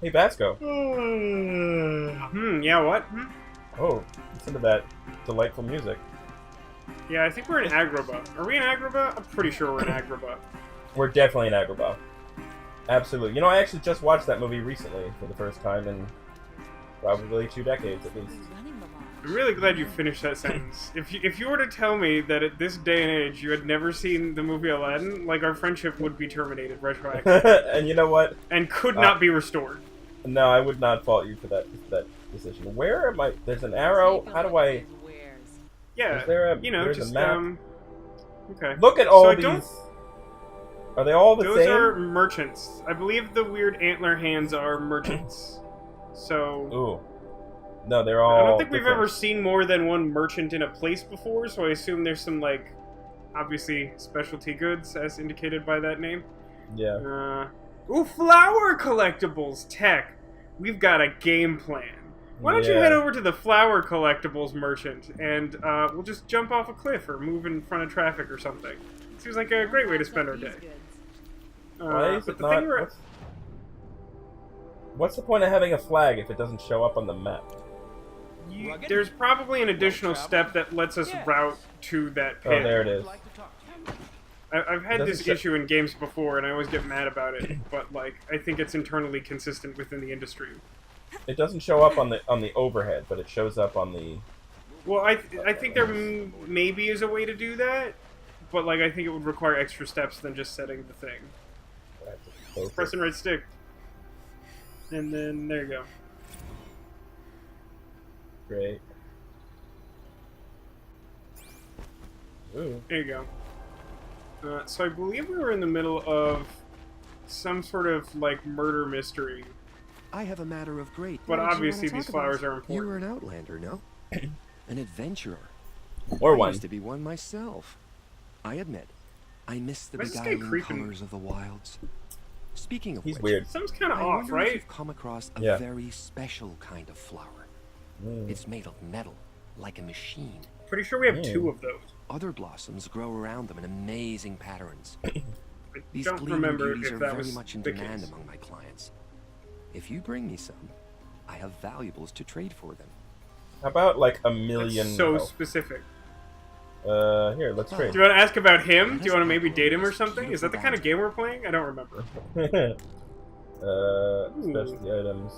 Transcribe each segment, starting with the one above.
Hey, Vasco. Yeah, what? Oh, listen to that delightful music. Yeah, I think we're in Agrabah. Are we in Agrabah? I'm pretty sure we're in Agrabah. We're definitely in Agrabah. Absolutely. You know, I actually just watched that movie recently for the first time in probably 2 decades at least. I'm really glad you finished that sentence. If you were to tell me that at this day and age you had never seen the movie Aladdin, like, our friendship would be terminated retroactively. And you know what? And could not be restored. No, I would not fault you for that decision. Where am I? There's an arrow. How do I? Yeah, Is there a, you know, there's just a map? Okay. Look at all So I these. don't- Are they all the Those same? are merchants. I believe the weird antler hands are merchants. So Ooh. No, they're all. I don't think we've different. ever seen more than one merchant in a place before, so I assume there's some, like, obviously specialty goods, as indicated by that name. Yeah. Ooh, flower collectibles tech. We've got a game plan. Why don't you Yeah. head over to the flower collectibles merchant, and we'll just jump off a cliff or move in front of traffic or something. Seems like a great way to spend our day. Why is But it the not? thing we're... What's the point of having a flag if it doesn't show up on the map? There's probably an additional step that lets us route to that pit. Oh, there it is. I've had Doesn't this show- issue in games before, and I always get mad about it. But, like, I think it's internally consistent within the industry. It doesn't show up on the overhead, but it shows up on the. Well, I think there maybe is a way to do that, but, like, I think it would require extra steps than just setting the thing. Press and right stick. And then, there you go. Great. Ooh. There you go. So I believe we were in the middle of some sort of, like, murder mystery. I have a matter of great. But What did you obviously wanna these talk flowers about? are important. You were an outlander, no? An adventurer. Or I one. used to be one myself. I admit, I miss the Why is this guy beguiling creeping? colors of the wilds. Speaking of He's which, weird. Something's kind of I off, wonder right? if you've come across a Yeah. very special kind of flower. It's made of metal, like a machine. Pretty sure we have 2 of those. Other blossoms grow around them in amazing patterns. I These don't fleeting remember beauties if are that very was much in the demand case. among my clients. If you bring me some, I have valuables to trade for them. How about like a million? That's so health? specific. Here, let's trade. Do you want to ask about him? Do you want to maybe date him or something? Is that the kind of game we're playing? I don't remember. Specialty items.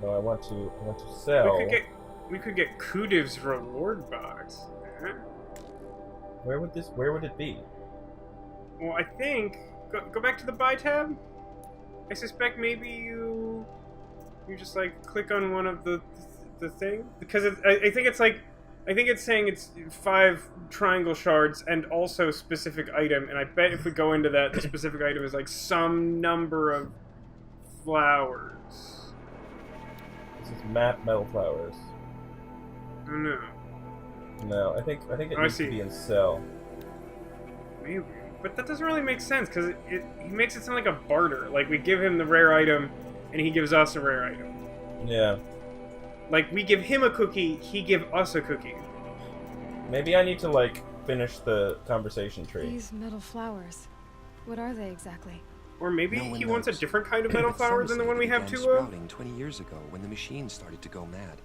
No, I want to sell. We could get Kudiv's reward box. Huh? Where would it be? Well, I think go back to the buy tab. I suspect maybe you just like click on one of the thing because I think it's like I think it's saying it's 5 triangle shards and also specific item, and I bet if we go into that, the specific item is like some number of flowers. This is map metal flowers. I don't know. No, I think it I needs see. to be in sell. Maybe. But that doesn't really make sense, because he makes it sound like a barter. Like, we give him the rare item, and he gives us a rare item. Yeah. Like, we give him a cookie, he give us a cookie. Maybe I need to like finish the conversation tree. These metal flowers. What are they exactly? Or maybe No one he wants a knows. different kind of metal But flower some than the say one we they have began 2 of. sprouting 20 years ago when the machines started to go mad.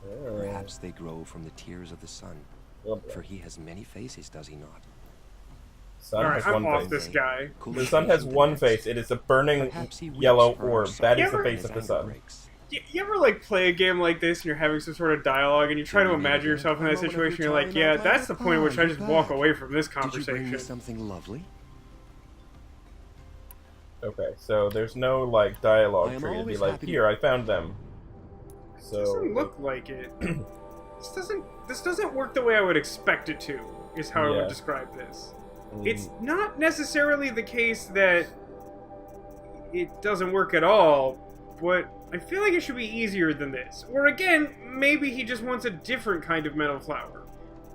Oh. Perhaps they grow from the tears of the sun. Well, For he has many faces, does he not? sun Alright, has I'm one off face. this guy. The sun has one face. It is a burning Perhaps he weeps yellow for our orb. sake That is Yeah, the but- face when of the his anger sun. breaks. You ever, like, play a game like this and you're having some sort of dialogue and you try to imagine yourself in that situation, you're like, yeah, that's the point at which I just walk away from this Did you bring me conversation. something lovely? Okay, so there's no like dialogue I am tree. It'd be always like, happy to- here, I found them. So Doesn't look like it. This doesn't work the way I would expect it to, is how I Yeah. would describe this. mm, It's not necessarily the case that it doesn't work at all, but I feel like it should be easier than this. Or again, maybe he just wants a different kind of metal flower.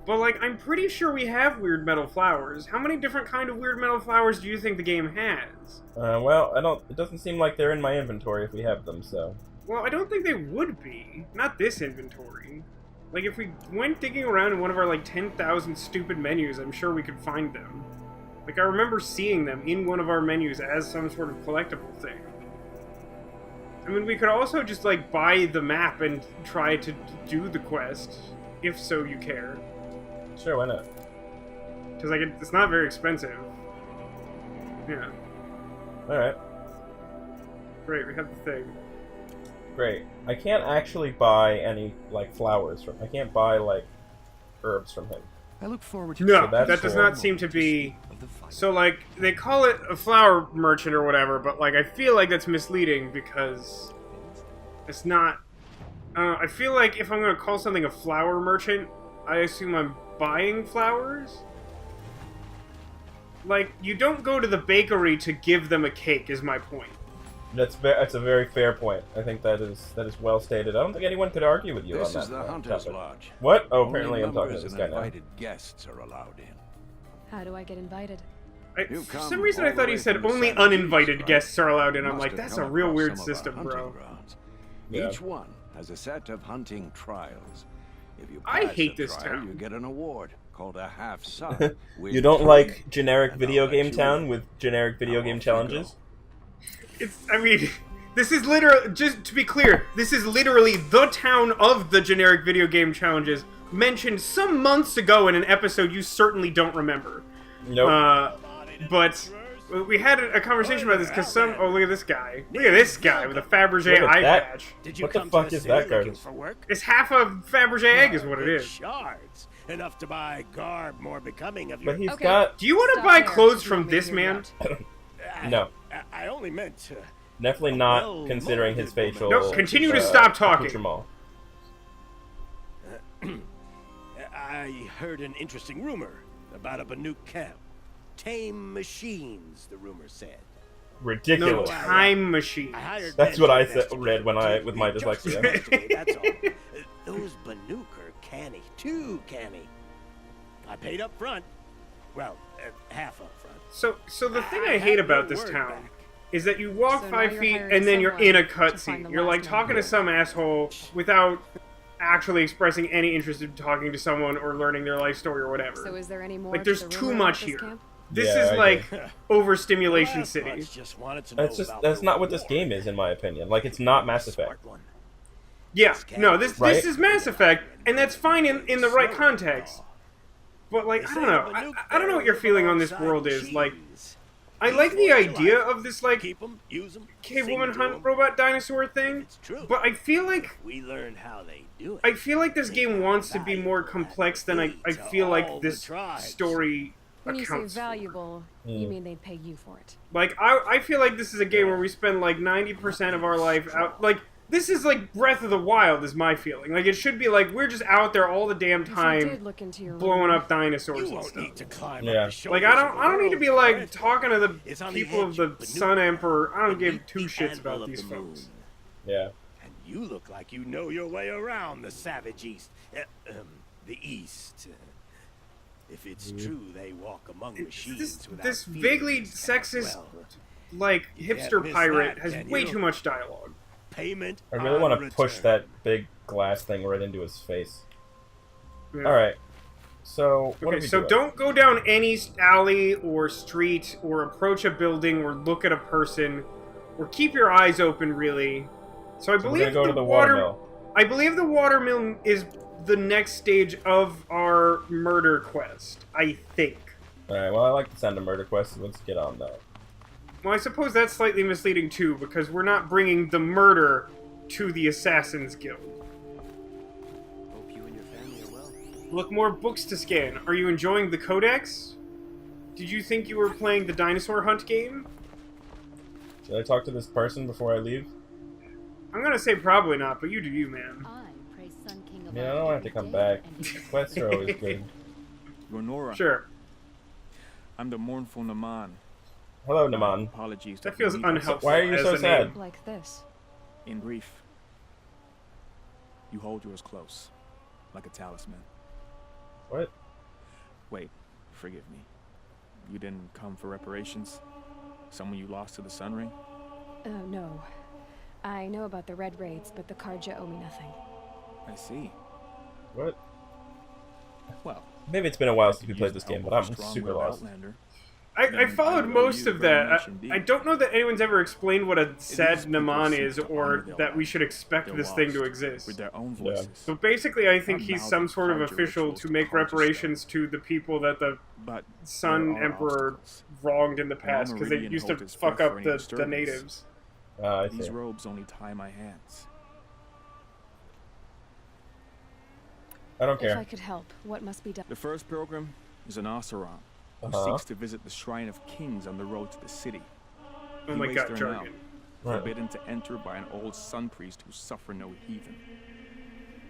But like, I'm pretty sure we have weird metal flowers. How many different kind of weird metal flowers do you think the game has? well, I don't. It doesn't seem like they're in my inventory if we have them. So Well, I don't think they would be. Not this inventory. Like, if we went digging around in one of our, like, 10,000 stupid menus, I'm sure we could find them. Like, I remember seeing them in one of our menus as some sort of collectible thing. I mean, we could also just, like, buy the map and try to do the quest, if so you care. Sure, why not? Because, like, it's not very expensive. Yeah. Alright, Great, we have the thing. great. I can't actually buy any, like, flowers from... I can't buy, like, herbs from him. I look forward to No, that's that does cool. not seem to be... of the fight. So, like, they call it a flower merchant or whatever, but, like, I feel like that's misleading because it's not... I feel like if I'm going to call something a flower merchant, I assume I'm buying flowers? Like, you don't go to the bakery to give them a cake, is my point. That's a very fair point. I think that is well stated. I don't think anyone could argue with you This on that is the topic. Hunter's Lodge. What? Oh, Only apparently I'm talking to members this and guy now. invited guests are allowed in. How do I get invited? You For come some reason, all I the thought he way said from the only Savages, uninvited right? guests are allowed in. I'm Must like, have that's come a real across weird some of our system, hunting bro. grounds. Yeah. Each one has a set of hunting trials. If you I pass hate the this trial, town. you get an award called a half sun. You don't like generic and video I'll let game you town in. with generic video How game off you go. challenges? I mean, this is literally, just to be clear, this is literally the town of the generic video game challenges mentioned some months ago in an episode you certainly don't remember. Nope. But we had a conversation about this because oh, look at this guy. Look at this guy with a Fabergé Look at eye that. patch. Did you What the come fuck to is the that city looking garbage? for work? It's half a Fabergé egg is what it is. Shards. Enough to buy garb more becoming of But your... he's Okay. got... Do you want to Stop buy there. clothes You from want me to this hear you man? out? No. I only meant... Definitely not Well, considering his molded facial... woman. No, continue to stop talking. accoutrement. I heard an interesting rumor about a Banuk camp. Tame machines, the rumor said. No Ridiculous. time machine. I hired That's men what I to said, investigate read when I it. with my Just dyslexia. investigate, that's all. Those Banuk are canny. Too canny. I paid up front. Well, half up front. So the thing I had hate no about this word town back. is that you walk So now 5 you're feet hiring and then you're in a someone to find cutscene. the You're like last talking one. to some asshole without actually expressing any interest in talking to someone or learning their life story or whatever. So is there any more? Like, to there's the too rumor much about this here. camp? This Yeah, is I like agree. overstimulation Last city. bunch just wanted to know That's just about that's the not what this reward. game is, in my opinion. Like, it's not Mass Effect. Smart one. Yeah, no, this Right? is Mass Effect, and that's fine in the right context. But like, I don't know, I don't know what your feeling on this world is. Like, I like the idea of this like Keep 'em, use 'em, cavewoman sing to hunt 'em. robot dinosaur thing, It's true. but I feel like We learned how they do it. I feel like this game wants to be more complex than I feel like this story When you say accounts for. valuable, you mean they'd pay you for it. Like, I feel like this is a game where we spend like 90% of our life out. Like, this is like Breath of the Wild, is my feeling. Like, it should be like we're just out there all the damn If you time did look into your blowing room, up dinosaurs You and won't stuff. need to climb Yeah. up the Like, shoulders I don't need to be of the like world. talking to the It's on the people of edge the of Sun Banuk, Emperor. I don't give beneath two the shits anvil about of these the moon. folks. Yeah. And you look like you know your way around the savage East. The East. If it's true they walk among machines This without this feelings, vaguely and, sexist, well, like you can't hipster miss pirate that, has can way you? too much dialogue. payment I really on want to push return. that big glass thing right into his face. Yeah. Alright. So, what Okay, are we so doing? don't go down any alley or street or approach a building or look at a person or keep your eyes open, really. So I So we're believe gonna go to the watermill. I believe the watermill is the next stage of our murder quest. I think. Alright, well, I like the sound of murder quest, so let's get on that. Well, I suppose that's slightly misleading too, because we're not bringing the murder to the Assassin's Guild. Hope you and your family are well. Look, more books to scan. Are you enjoying the Codex? Did you think you were playing the dinosaur hunt game? Should I talk to this person before I leave? I'm gonna say probably not, but you do you, man. I praise Sun King of Yeah, I don't have to come back. Quests are always good. You're Nora. Sure. I'm the mournful Naman. Hello, Naman. Apologies. That feels unhelpful. Why are you as so a sad? name. like this. In grief, you hold yours close, like a talisman. What? Wait, forgive me. You didn't come for reparations? Someone you lost to the Sun Ring? No. I know about the Red Raids, but the Karja owe me nothing. I see. What? Well, Maybe it's been a while since we you played used this the game, help but of a I'm super strong-willed lost. Outlander. I Then followed I owe most you of very that. much I indeed. don't know that anyone's ever explained what a These people Sadnaman seek is, to honor or their that we lost. should expect They're this thing to lost exist. with their own Yeah. voices. So basically, I think Not he's mouthing some sort of Karja official rituals to to make Karja reparations stuff. to the people that the But Sun there are Emperor obstacles. wronged in the An past, because they All-Meridian used to hold its fuck breath for up any the disturbance. natives. I These see. robes only tie my hands. I don't If I care. could help, what must be done? The first pilgrim is an Oseram who seeks to visit the Shrine of Kings on the road to the city. Oh He my waits god, there jargon. now, Right. forbidden to enter by an old sun priest who suffer no heathen.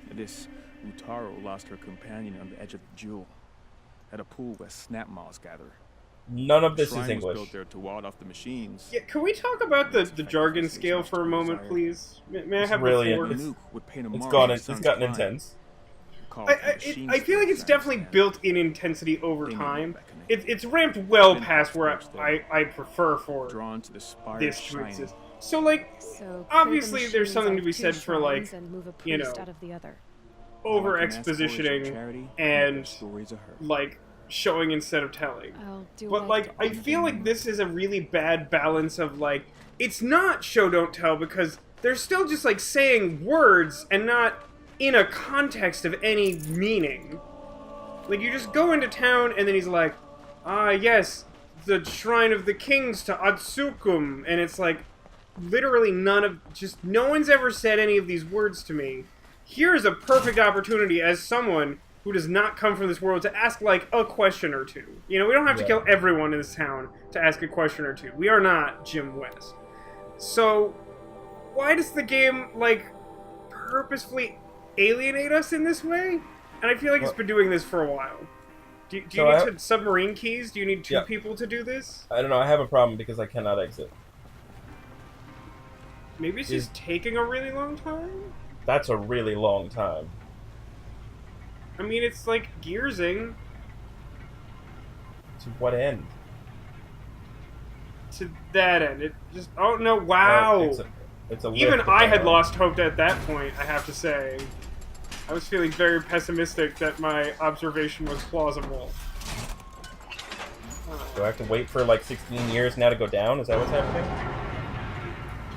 It is Utaro lost her companion on the edge of the jewel, at a pool where Snapmaws gather. None of The this is shrine was English. built there to ward off the machines. Yeah, can we talk about the jargon scale for a moment, please? May I It's have really- the floor? it's- Nuke would paint a It's mark gone. on the It's sun's gotten climb. intense. Called the I machine feel like it's spirits, I definitely understand. built in intensity over They know time. beckoning. It's ramped well Been past where outstretched there. I prefer for Drawn to the spire this to shining. exist. So, like, So obviously clear the there's something to machines be out of said two for, like, shrines and move a you priest know, out of the other. over All I can ask for is your expositioning charity and, their stories of her. like, showing instead of telling. I'll do But, what like, I can. feel like this is a really bad balance of, like, it's not show don't tell because they're still just, like, saying words and not in a context of any meaning. Like, you just go into town and then he's like, ah, yes, the Shrine of the Kings to Atsukum. And it's like, literally no one's ever said any of these words to me. Here's a perfect opportunity as someone who does not come from this world to ask, like, a question or two. You know, we don't have to Yeah. kill everyone in this town to ask a question or two. We are not Jim West. So, why does the game, like, purposefully alienate us in this way? And I feel like it's been doing this for a while. Do you So need to submarine keys? Do you need two Yeah. people to do this? I don't know. I have a problem because I cannot exit. Maybe it's just taking a really long time? That's a really long time. I mean, it's like Gearsing To what end? to that end. It just, oh no, wow! It's a Even lift I had around. lost hope at that point, I have to say. I was feeling very pessimistic that my observation was plausible. Do I have to wait for like 16 years now to go down? Is that what's happening?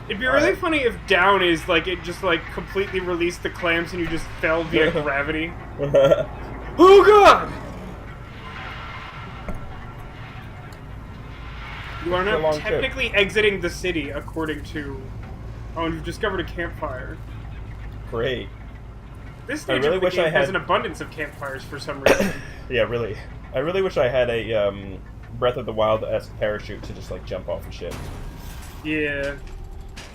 It'd be really funny if down is like it just like completely released the clamps and you just fell via gravity. Oh god! You are It's a now long trip. technically exiting the city, according to. Oh, and you've discovered a campfire. Great. This I stage really of the wish game I has had- an abundance of campfires for some reason. Yeah, really. I really wish I had a Breath of the Wild-esque parachute to just like jump off of shit. Yeah.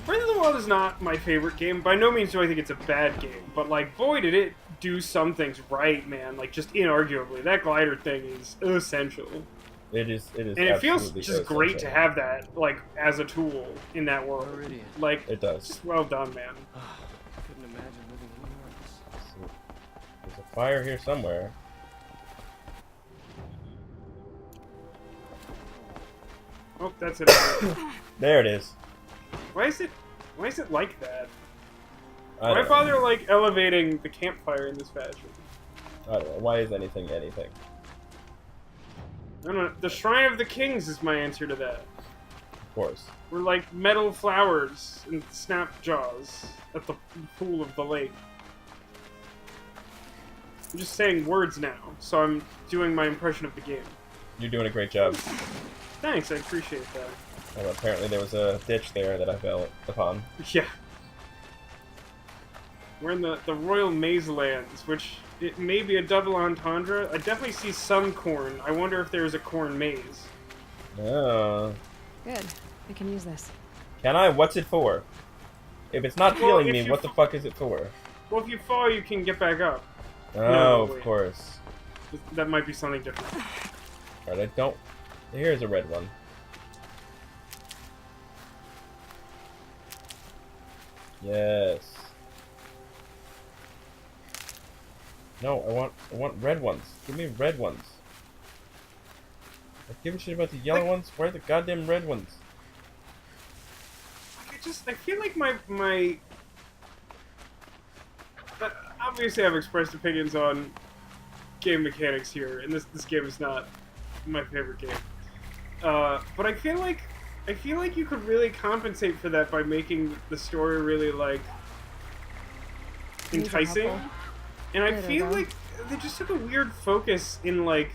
Breath of the Wild is not my favorite game. By no means do I think it's a bad game, but like, boy, did it do some things right, man. Like, just inarguably, that glider thing is essential. It is. It is. And it feels absolutely just great to essential. have that, like, as a tool in that world. Like, It does. just well done, man. Couldn't imagine living anywhere else. There's a fire here somewhere. Oh, that's it. There it is. Why is it like that? I Why don't know. bother, like, elevating the campfire in this fashion? I don't know. Why is anything anything? I don't know. The Shrine of the Kings is my answer to that. Of course. We're like metal flowers and snap jaws at the pool of the lake. I'm just saying words now, so I'm doing my impression of the game. You're doing a great job. Thanks, I appreciate that. Well, apparently there was a ditch there that I fell upon. Yeah. We're in the Royal Maze Lands, which it may be a double entendre. I definitely see some corn. I wonder if there's a corn maze. Oh. Good. We can use this. Can I? What's it for? If it's not Well, healing if me, you what the fuck is it for? Well, if you fall, you can get back up. Oh, No, of wait. course. That might be something different. Alright, I don't... Here's a red one. Yes. No, I want red ones. Give me red ones. I give a shit about the yellow ones. Where are the goddamn red ones? I feel like my obviously I've expressed opinions on game mechanics here, and this game is not my favorite game. But I feel like you could really compensate for that by making the story really like enticing. And I feel like they just took a weird focus in like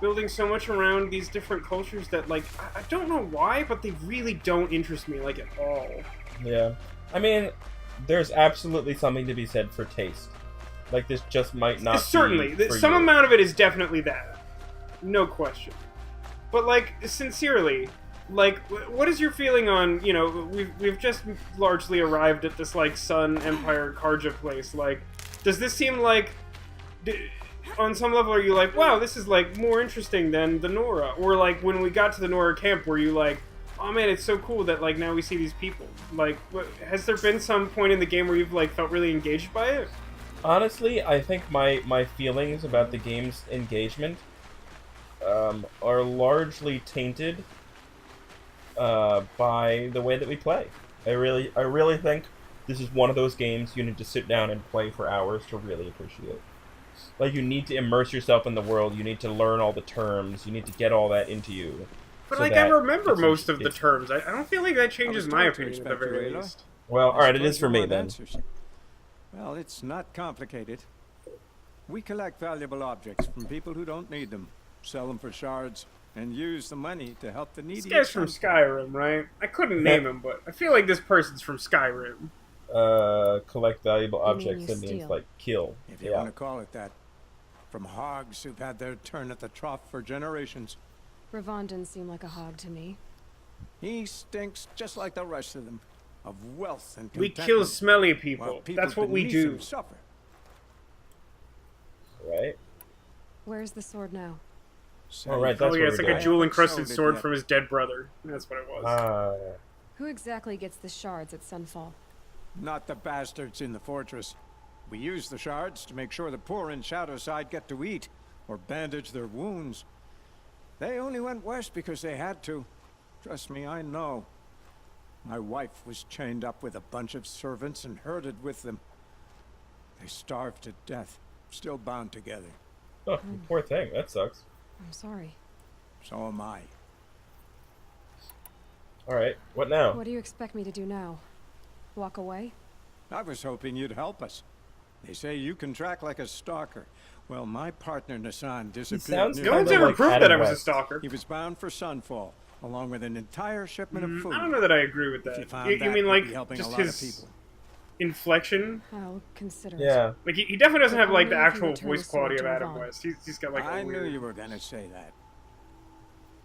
building so much around these different cultures that like I don't know why, but they really don't interest me like at all. Yeah, I mean, there's absolutely something to be said for taste. Like this just might not. Certainly, be for some you. amount of it is definitely that, no question. But like sincerely, like what is your feeling on we've just largely arrived at this like Sun Empire Karja place? Like, does this seem like on some level are you like, wow, this is like more interesting than the Nora? Or like when we got to the Nora camp, were you like, oh man, it's so cool that like now we see these people? Like, has there been some point in the game where you've like felt really engaged by it? Honestly, I think my feelings about the game's engagement are largely tainted by the way that we play. I really think this is one of those games you need to sit down and play for hours to really appreciate. Like, you need to immerse yourself in the world, you need to learn all the terms, you need to get all that into you. But so like, I remember most of the terms. I don't feel like that changes my opinion at the very least. Well, alright, it is for me then. Well, it's not complicated. We collect valuable objects from people who don't need them, sell them for shards, and use the money to help the needy. This guy's from Skyrim, right? I couldn't name him, but I feel like this person's from Skyrim. Collect valuable objects, that means like kill. If you want to call it that. From hogs who've had their turn at the trough for generations. Ravon didn't seem like a hog to me. He stinks just like the rest of them, of wealth and we contentment. kill smelly people. People That's what we beneath do. him suffer. Right? Where's the sword now? Oh, right, that's yeah, what it's we're like a doing. jewel-encrusted sword from his dead brother. That's what it was. Who exactly gets the shards at Sunfall? Not the bastards in the fortress. We use the shards to make sure the poor in Shadowside get to eat, or bandage their wounds. They only went west because they had to. Trust me, I know. My wife was chained up with a bunch of servants and herded with them. They starved to death, still bound together. Oh, poor thing. That sucks. I'm sorry. So am I. Alright, what now? What do you expect me to do now? Walk away? I was hoping you'd help us. They say you can track like a stalker. Well, my partner Nassan disappeared. sounds No one's kinda ever like proved that Adam I was a West. stalker. He was bound for Sunfall, along with an entire shipment of food. I don't know that I agree with If you that. found You that, mean you'd like be helping just a lot of his people. inflection? I'll consider Yeah. Like he definitely doesn't have like the Only if you actual return voice the sword quality of to Adam Ravon. West. He's got like a I knew weird you were gonna say that.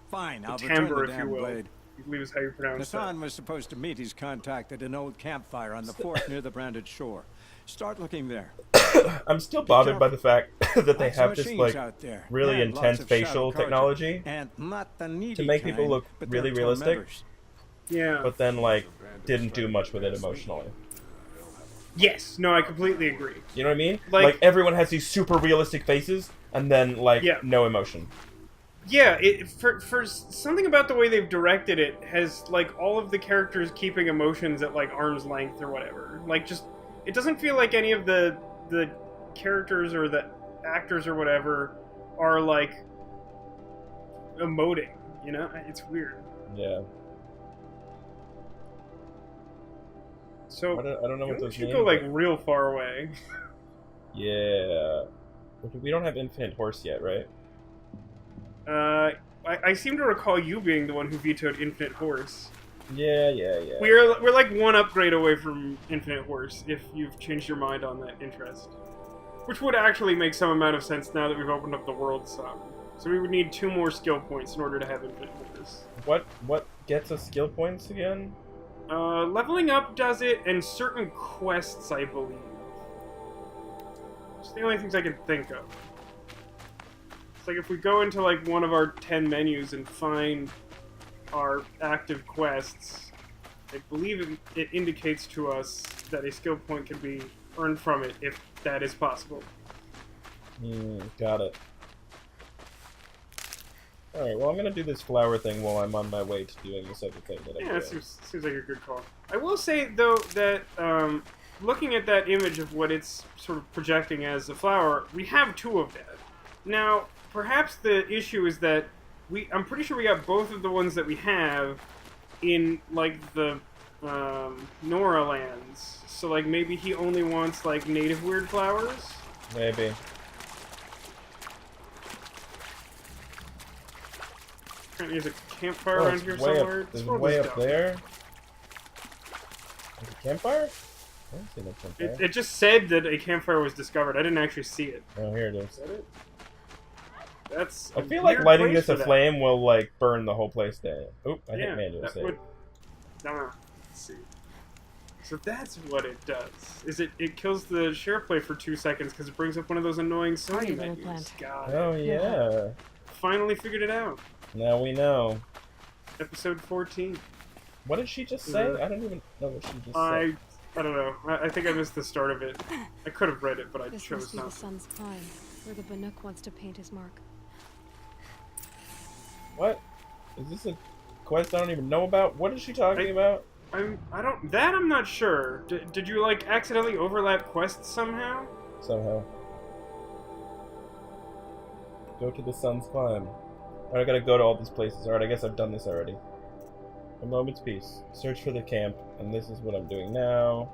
Fine, the I'll return timbre, the if you damn will. blade. I believe is how you pronounce Nassan was supposed to meet his contact at an old campfire on the fort near the branded shore. Start looking there. I'm still bothered by the fact that they Lots of have this machines like out there, really and lots intense of shadow facial carja, technology and not the needy to make people kind, look but they're really realistic, tormentors. that. Yeah. but then like didn't do much with it emotionally. Yes. No, I completely agree. You know what I mean? Like- everyone has these super realistic faces, and then like Yeah. no emotion. Yeah, for something about the way they've directed it has like all of the characters keeping emotions at like arm's length or whatever. Like just it doesn't feel like any of the characters or the actors or whatever are like emoting, you know? It's weird. Yeah. So I don't know what we those should mean. go like but- real far away. Yeah. We don't have infinite horse yet, right? I seem to recall you being the one who vetoed Infinite Horse. Yeah. We're like one upgrade away from Infinite Horse if you've changed your mind on that interest. Which would actually make some amount of sense now that we've opened up the world some. So we would need 2 more skill points in order to have Infinite Horse. What gets us skill points again? Leveling up does it, and certain quests, I believe. It's the only things I can think of. It's like if we go into like one of our 10 menus and find our active quests, I believe it indicates to us that a skill point can be earned from it if that is possible. Got it. Alright, well I'm gonna do this flower thing while I'm on my way to doing this other thing that I'm Yeah, that doing. seems like a good call. I will say, though, that looking at that image of what it's sort of projecting as a flower, we have 2 of that. Now, perhaps the issue is that I'm pretty sure we got both of the ones that we have in like the Nora lands. So like maybe he only wants like native weird flowers. Maybe. Apparently there's a campfire Oh, around it's here way somewhere. Up, This there's world way is up dumb. there. There's a campfire? I don't see no campfire. It just said that a campfire was discovered. I didn't actually see it. Oh, here it is. Is that it? That's. I a feel like weird lighting place this for a that. flame will like burn the whole place down. Oop! I hit Yeah, manual that save. would. Let's see. So that's what it does. Is it kills the share play for 2 seconds because it brings up one of those annoying Sony Party little menus. plant. God. Oh yeah. Finally figured it out. Now we know. Episode 14. What did she just say? I don't even know what she just said. I don't know. I think I missed the start of it. I could have read it, but I This chose must be the not. sun's climb, where the Bannock wants to paint his mark. What? Is this a quest I don't even know about? What is she talking about? I'm not sure. Did you like accidentally overlap quests somehow? Somehow. Go to the sun's climb. Alright, I gotta go to all these places. Alright, I guess I've done this already. A moment's peace. Search for the camp, and this is what I'm doing now.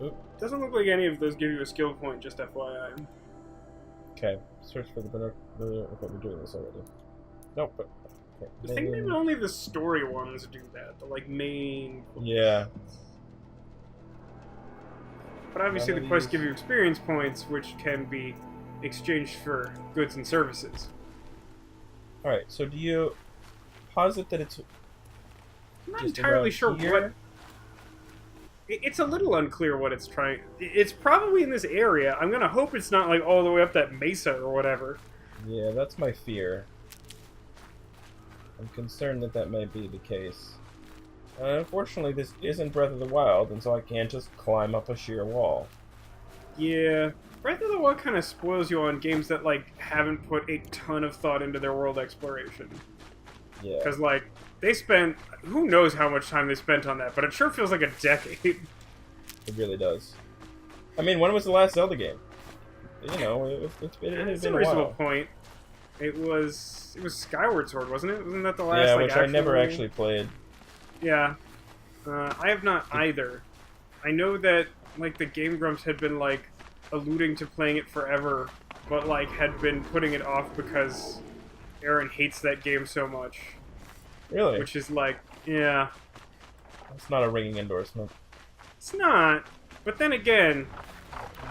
Oop. Doesn't look like any of those give you a skill point, just FYI. Okay. Search for the banner. Okay, we're doing this already. Nope. But, okay. I think maybe only the story ones do that. The like main. Yeah. But obviously None the of quests these- give you experience points, which can be exchanged for goods and services. Alright, so do you posit that it's I'm not just entirely around sure here? what. It's a little unclear what it's trying. It's probably in this area. I'm gonna hope it's not like all the way up that mesa or whatever. Yeah, that's my fear. I'm concerned that that might be the case. Unfortunately, this isn't Breath of the Wild, and so I can't just climb up a sheer wall. Yeah, Breath of the Wild kind of spoils you on games that like haven't put a ton of thought into their world exploration. Yeah. Because like they spent who knows how much time they spent on that, but it sure feels like a decade. It really does. I mean, when was the last Zelda game? You know, it's been It's a a reasonable while. point. It was Skyward Sword, wasn't it? Wasn't that the last? Yeah, like, which I never actual- actually played. Yeah, I have not either. I know that like the Game Grumps had been like alluding to playing it forever, but like had been putting it off because Aaron hates that game so much. Really? Which is like, yeah, It's not a ringing endorsement. it's not. But then again,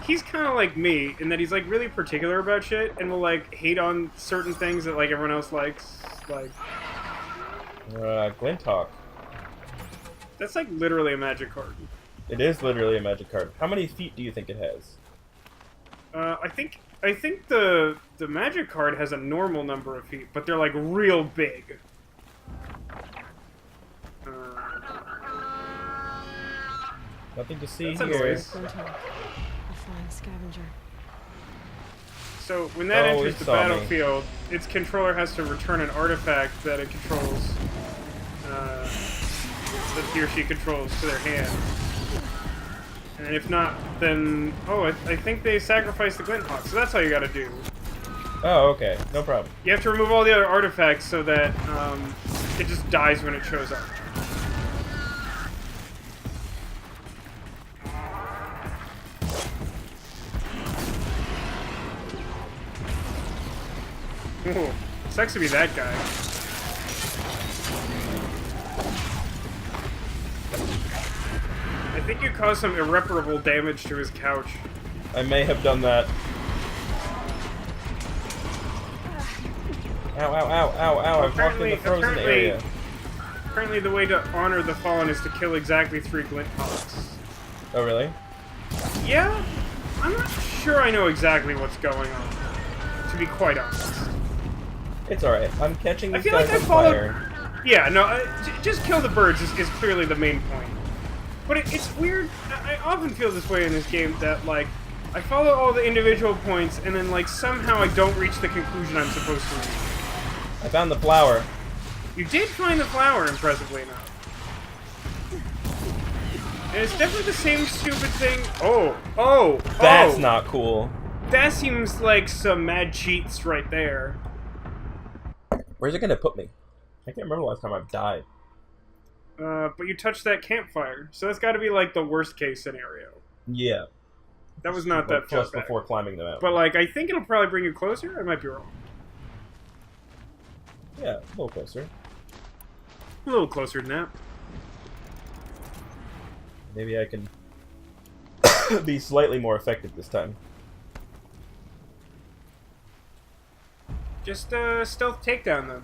he's kind of like me in that he's like really particular about shit and will like hate on certain things that like everyone else likes. Like Glinthawk. that's like literally a magic card. It is literally a magic card. How many feet do you think it has? I think the magic card has a normal number of feet, but they're like real big. Nothing to see That's a here. noise. Glinthawk, a flying scavenger. So when that Oh, enters it the saw me. battlefield, its controller has to return an artifact that it controls, that he or she controls to their hand. And if not, then I think they sacrifice the Glinthawk. So that's all you got to do. Oh, okay. No problem. You have to remove all the other artifacts so that it just dies when it shows up. Ooh, sucks to be that guy. I think you caused some irreparable damage to his couch. I may have done that. Ow, ow, ow, ow, ow. I've walked in the frozen area. Apparently the way to honor the fallen is to kill exactly 3 Glinthawks. Oh, really? Yeah? I'm not sure I know exactly what's going on, to be quite honest. It's alright. I'm catching I these feel like guys I on followed... fire. Yeah, no, just kill the birds is clearly the main point. But it's weird, I often feel this way in this game, that, like, I follow all the individual points, and then, like, somehow I don't reach the conclusion I'm supposed to reach. I found the flower. You did find the flower, impressively enough. And it's definitely the same stupid thing. That's not cool. That seems like some mad cheats right there. Where's it gonna put me? I can't remember the last time I've died. But you touched that campfire, so that's got to be like the worst case scenario. Yeah. That was not that far just back. before climbing the mountain. But like, I think it'll probably bring you closer. I might be wrong. Yeah, a little closer. A little closer than that. Maybe I can be slightly more effective this time. Just stealth takedown them,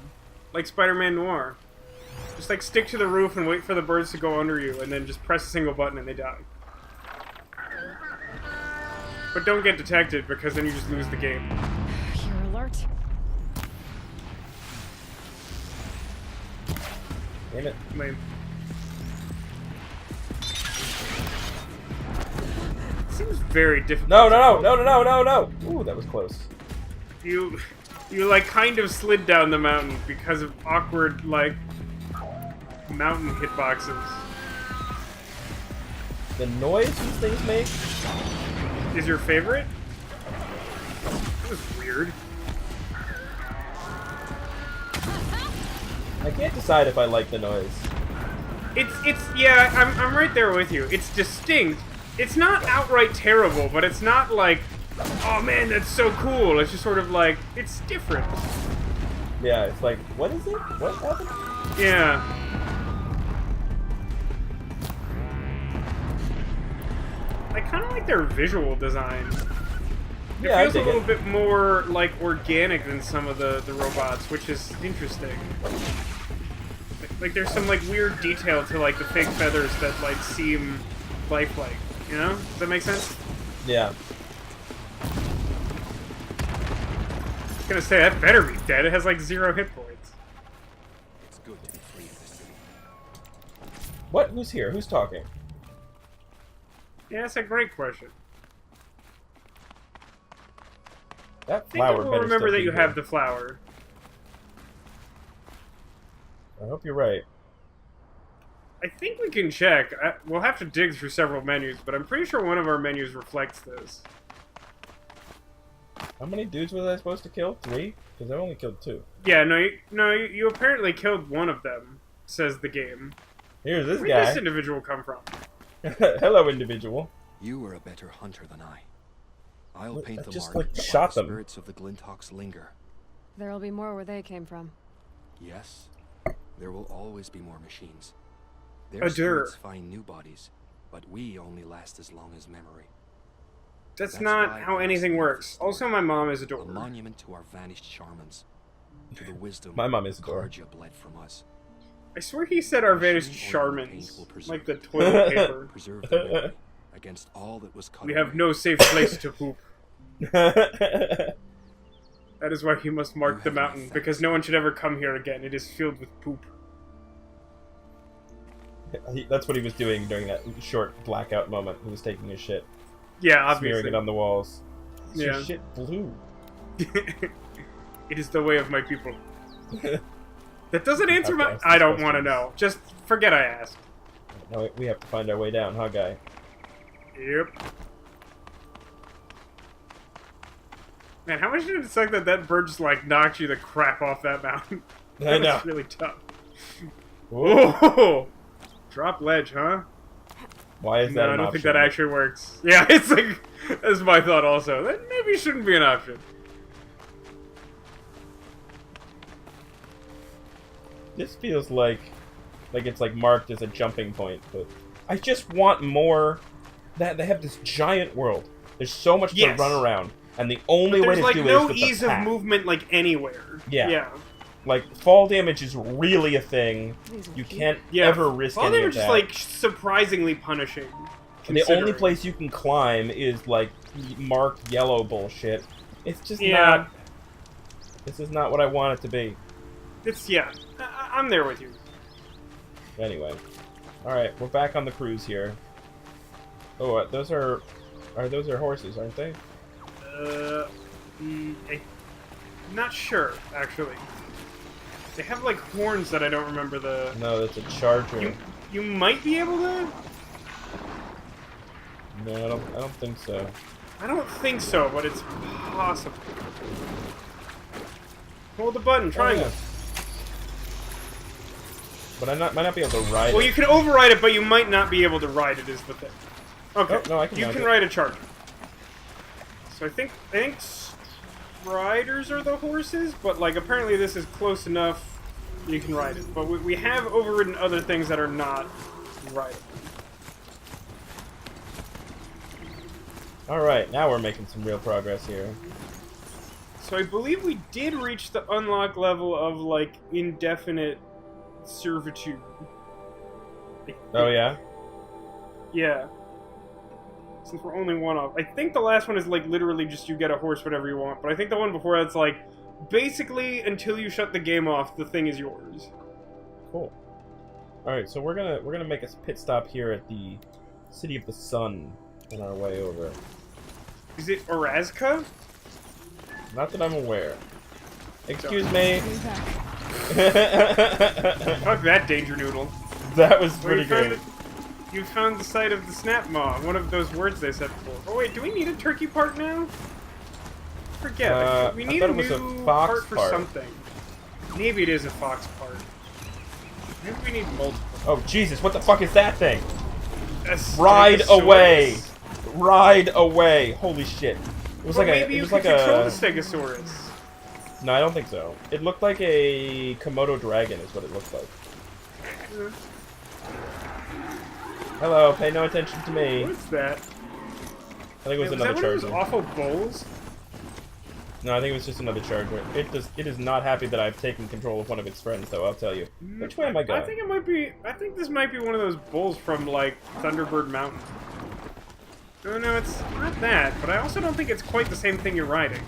like Spider-Man Noir. Just like stick to the roof and wait for the birds to go under you, and then just press a single button and they die. But don't get detected, because then you just lose the game. You're alert. Damn it. Lame. Seems very difficult. No. Ooh, that was close. You like kind of slid down the mountain because of awkward like mountain hitboxes. The noise these things make? Is your favorite? That was weird. I can't decide if I like the noise. It's yeah, I'm right there with you. It's distinct. It's not outright terrible, but it's not like, oh man, that's so cool. It's just sort of like, it's different. Yeah, it's like, what is it? What happened? Yeah. I kind of like their visual design. It Yeah, feels a I dig little it. bit more like organic than some of the robots, which is interesting. Like there's some like weird detail to like the fake feathers that like seem lifelike. You know? Does that make sense? Yeah. I was gonna say that better be dead. It has like 0 hit points. It's good to be free of this city. What? Who's here? Who's talking? Yeah, that's a great question. That I think flower it will better remember still that be you here. have the flower. I hope you're right. I think we can check. We'll have to dig through several menus, but I'm pretty sure one of our menus reflects this. How many dudes was I supposed to kill? 3? Because I only killed 2. Yeah, you apparently killed one of them, says the game. Here's this Where did guy. this individual come from? Hello, individual. You were a better hunter than I. I'll paint the just, mark like, while shot the them. spirits of the Glinthawks linger. There'll be more where they came from. Yes, there will always be more machines. Their Adur. spirits find new bodies, but we only last as long as memory. That's That's not why how we anything must works. live this Also, my mom is a A door. monument to our vanished shamans, to the wisdom My mom is a door. Karja bled from us. I swear he said our vanished Machine oil and Charmans. paint will preserve Like the it. toilet paper. Preserve the memory against all that was cut We away. have no safe place to poop. That's That is why he must mark You the have my mountain, thanks. because no one should ever come here again. It is filled with poop. what he was doing during that short blackout moment. He was taking his shit, Yeah, smearing obviously. it on the walls. Is your Yeah. shit blue? It is the way of my people. That doesn't answer my... Outcast I don't want to questions. know. Just forget I asked. No, we have to find our way down, huh, guy? Yep. Man, how much did it suck that that bird just, like, knocked you the crap off that mountain? I That know. was really tough. Whoa. Whoa! Drop ledge, huh? Why is that No, I an don't option? think that actually works. Yeah, it's like... That's my thought also. That maybe shouldn't be an option. This feels like it's like marked as a jumping point, but I just want more. That they have this giant world. There's so much Yes. to run around, and the only way There's, to like, do no it is with ease the of pack. movement, like, anywhere. Yeah. Yeah. Like fall damage is really a thing. These are You cute. can't Yeah. ever risk All any they were of just, that. like, surprisingly punishing. And the only considering. place you can climb is like marked yellow bullshit. It's just Yeah. not. This is not what I want it to be. It's, yeah. I'm there with you. Anyway, all right, we're back on the cruise here. Oh, those are horses, aren't they? I'm not sure, actually. They have, like, horns that I don't remember the... No, that's a charger. You might be able to? No, I don't think so. I don't think so, but it's possible. Hold the button, triangle. But I might not be able to ride Well, it. you can override it, but you might not be able to ride it. Is the thing. Okay. Oh, no, I can You ride can it. ride a charger. So I think riders are the horses, but like apparently this is close enough you can ride it. But we have overridden other things that are not rideable. Alright, now we're making some real progress here. So I believe we did reach the unlock level of like indefinite servitude. Oh, yeah? Yeah. Since we're only one off. I think the last one is like literally just you get a horse whatever you want, but I think the one before that's like basically until you shut the game off, the thing is yours. Cool. Alright, so we're gonna make a pit stop here at the City of the Sun on our way over. Is it Orazka? Not that I'm aware. Excuse me. Fuck that danger noodle. That was Well, pretty great. You found the site of the Snapmaw, one of those words they said before. Oh wait, do we need a turkey part now? Forget. We I need thought a it was a new fox part for part. something. Maybe it is a fox part. Maybe we need multiple. Oh Jesus! What the fuck is that thing? A Ride Stegosaurus? away! Ride away! Holy shit! It was Well, like a. maybe It you was can like control a. the Stegosaurus. No, I don't think so. It looked like a Komodo dragon, is what it looked like. Hello, pay no attention to me. What's that? I think it was Was another that one of charger. those awful bowls? No, I think it was just another charger. It is not happy that I've taken control of one of its friends, though. I'll tell you. Which way am I going? I think it might be. I think this might be one of those bulls from like Thunderbird Mountain. No, it's not that. But I also don't think it's quite the same thing you're riding.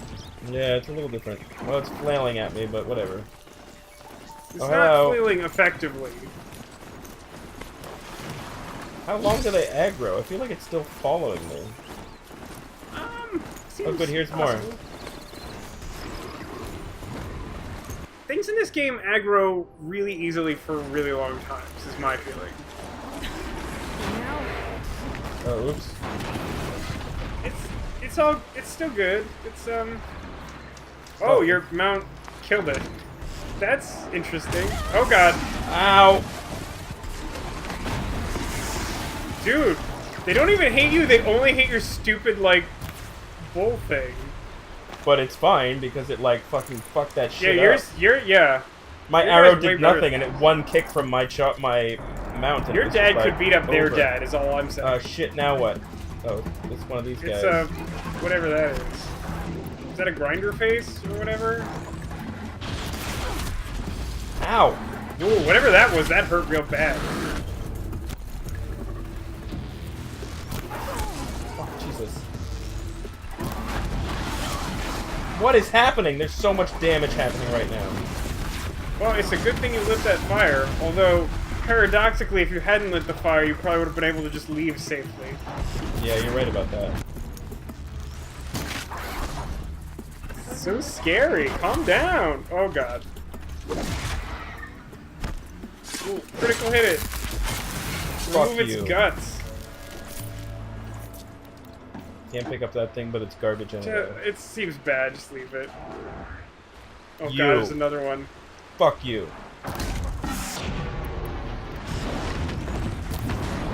Yeah, it's a little different. Well, it's flailing at me, but whatever. It's Oh, not hello. flailing effectively. How long do they aggro? I feel like it's still following me. Seems Oh, good. Here's possible. more. Things in this game aggro really easily for really long times. Is my feeling. Oh, oops. It's still good. It's Oh, your mount killed it. That's interesting. Oh god. Ow! Dude, they don't even hate you, they only hate your stupid, like, bull thing. But it's fine because it like fucking fucked that Yeah, shit up. yeah. My Your arrow guy's way did better nothing, than and it one kick from my mount. And Your it was dad just, could like, beat up their over. dad, is all I'm saying. Shit, now what? Oh, it's one of these guys. It's, whatever that is. Is that a grinder face, or whatever? Ow! Ooh, whatever that was, that hurt real bad. Oh, Jesus. What is happening? There's so much damage happening right now. Well, it's a good thing you lit that fire, although, paradoxically, if you hadn't lit the fire, you probably would have been able to just leave safely. Yeah, you're right about that. So scary. Calm down. Oh god. Ooh, critical hit it. Fuck Remove its you. guts. Can't pick up that thing, but it's garbage anyway. It seems bad. Just leave it. Oh You. god, there's another one. Fuck you.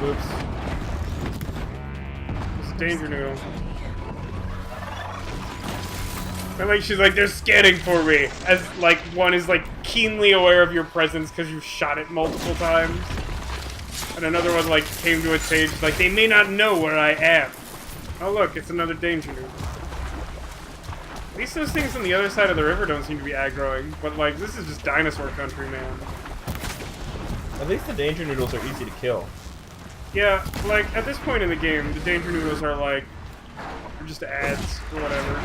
Oops. It's a danger noodle. And like she's like, they're scanning for me, as like one is like keenly aware of your presence because you shot it multiple times, and another one like came to its aid, like they may not know where I am. Oh look, it's another danger noodle. At least those things on the other side of the river don't seem to be aggroing, but like this is just dinosaur country, man. At least the danger noodles are easy to kill. Yeah, like at this point in the game, the danger noodles are like just ads or whatever.